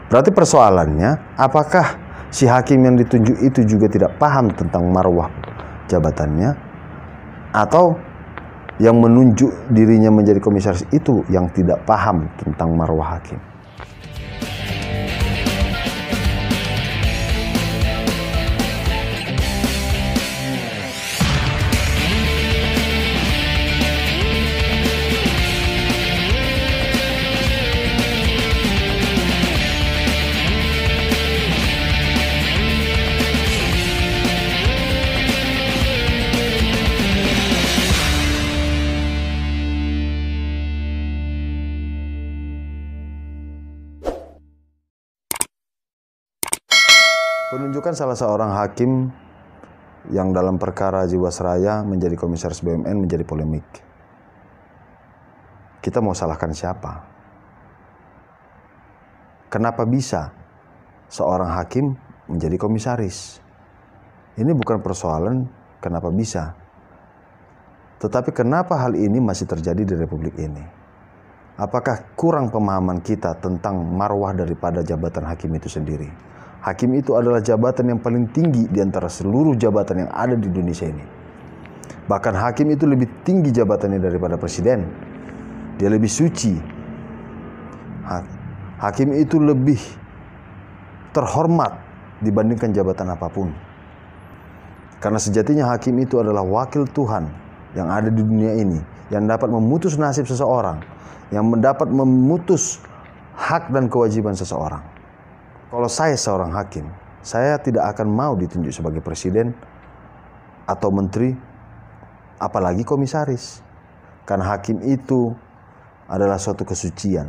Berarti persoalannya, apakah si hakim yang ditunjuk itu juga tidak paham tentang marwah jabatannya, atau yang menunjuk dirinya menjadi komisaris itu yang tidak paham tentang marwah hakim? Penunjukan salah seorang hakim yang dalam perkara Jiwasraya menjadi komisaris BUMN menjadi polemik. Kita mau salahkan siapa? Kenapa bisa seorang hakim menjadi komisaris? Ini bukan persoalan kenapa bisa, tetapi kenapa hal ini masih terjadi di Republik ini? Apakah kurang pemahaman kita tentang marwah daripada jabatan hakim itu sendiri? Hakim itu adalah jabatan yang paling tinggi di antara seluruh jabatan yang ada di Indonesia ini. Bahkan hakim itu lebih tinggi jabatannya daripada presiden. Dia lebih suci. Hakim itu lebih terhormat dibandingkan jabatan apapun. Karena sejatinya hakim itu adalah wakil Tuhan yang ada di dunia ini, yang dapat memutus nasib seseorang, yang dapat memutus hak dan kewajiban seseorang. Kalau saya seorang hakim, saya tidak akan mau ditunjuk sebagai presiden atau menteri, apalagi komisaris. Karena hakim itu adalah suatu kesucian.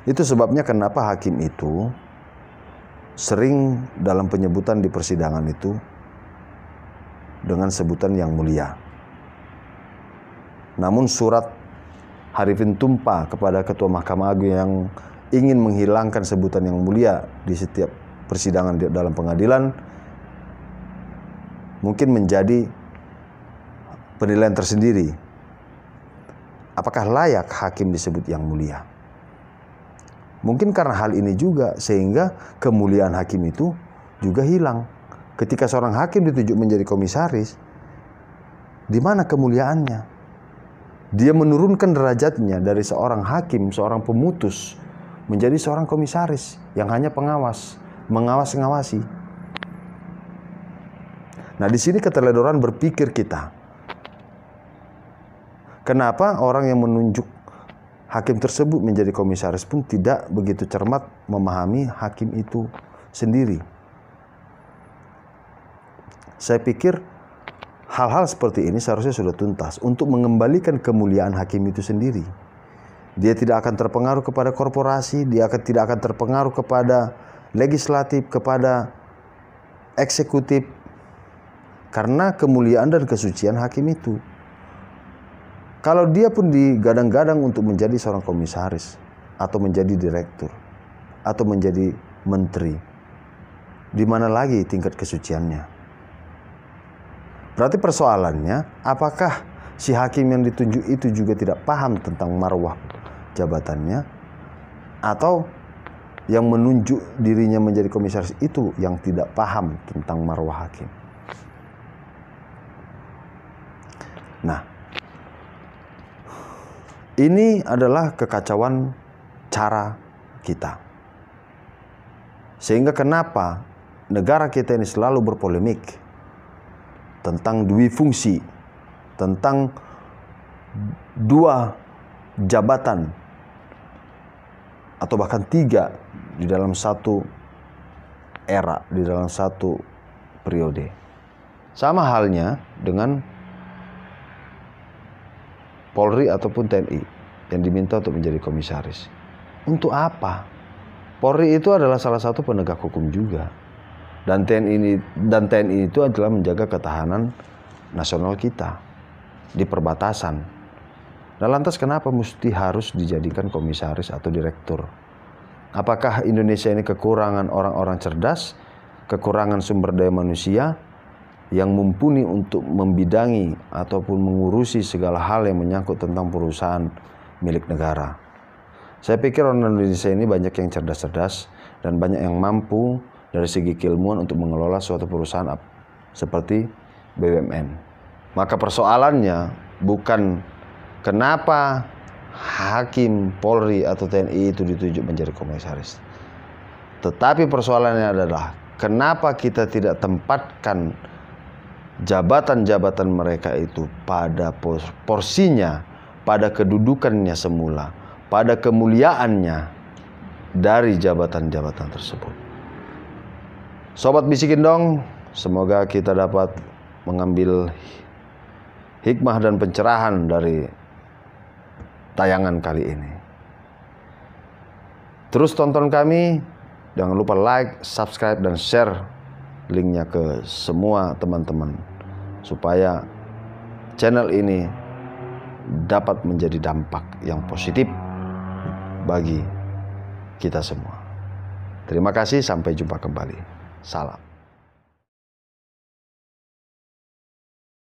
Itu sebabnya kenapa hakim itu sering dalam penyebutan di persidangan itu dengan sebutan yang mulia. Namun surat Harifin Tumpa kepada Ketua Mahkamah Agung yang ingin menghilangkan sebutan yang mulia di setiap persidangan dalam pengadilan mungkin menjadi penilaian tersendiri. Apakah layak hakim disebut yang mulia? Mungkin karena hal ini juga sehingga kemuliaan hakim itu juga hilang. Ketika seorang hakim ditunjuk menjadi komisaris, di mana kemuliaannya? Dia menurunkan derajatnya dari seorang hakim, seorang pemutus, menjadi seorang komisaris yang hanya pengawas, mengawasi. Nah, di sini keteledoran berpikir kita. Kenapa orang yang menunjuk hakim tersebut menjadi komisaris pun tidak begitu cermat memahami hakim itu sendiri? Saya pikir hal-hal seperti ini seharusnya sudah tuntas untuk mengembalikan kemuliaan hakim itu sendiri. Dia tidak akan terpengaruh kepada korporasi, tidak akan terpengaruh kepada legislatif, kepada eksekutif, karena kemuliaan dan kesucian hakim itu. Kalau dia pun digadang-gadang untuk menjadi seorang komisaris, atau menjadi direktur, atau menjadi menteri, di mana lagi tingkat kesuciannya? Berarti persoalannya, apakah si hakim yang ditunjuk itu juga tidak paham tentang marwah jabatannya, atau yang menunjuk dirinya menjadi komisaris itu yang tidak paham tentang marwah hakim? Nah, ini adalah kekacauan cara kita. Sehingga kenapa negara kita ini selalu berpolemik tentang dui fungsi, tentang dua jabatan, atau bahkan tiga di dalam satu era, di dalam satu periode. Sama halnya dengan Polri ataupun TNI yang diminta untuk menjadi komisaris. Untuk apa? Polri itu adalah salah satu penegak hukum juga. Dan TNI itu adalah menjaga ketahanan nasional kita di perbatasan. Nah, lantas kenapa mesti harus dijadikan komisaris atau direktur? Apakah Indonesia ini kekurangan orang-orang cerdas, kekurangan sumber daya manusia yang mumpuni untuk membidangi ataupun mengurusi segala hal yang menyangkut tentang perusahaan milik negara? Saya pikir orang Indonesia ini banyak yang cerdas-cerdas dan banyak yang mampu dari segi keilmuan untuk mengelola suatu perusahaan seperti BUMN. Maka persoalannya bukan kenapa hakim, Polri atau TNI itu ditunjuk menjadi komisaris. Tetapi persoalannya adalah kenapa kita tidak tempatkan jabatan-jabatan mereka itu pada porsinya, pada kedudukannya semula, pada kemuliaannya dari jabatan-jabatan tersebut. Sobat Bisikin Dong, semoga kita dapat mengambil hikmah dan pencerahan dari tayangan kali ini. Terus tonton kami, jangan lupa like, subscribe, dan share linknya ke semua teman-teman supaya channel ini dapat menjadi dampak yang positif bagi kita semua. Terima kasih, sampai jumpa kembali. Salam.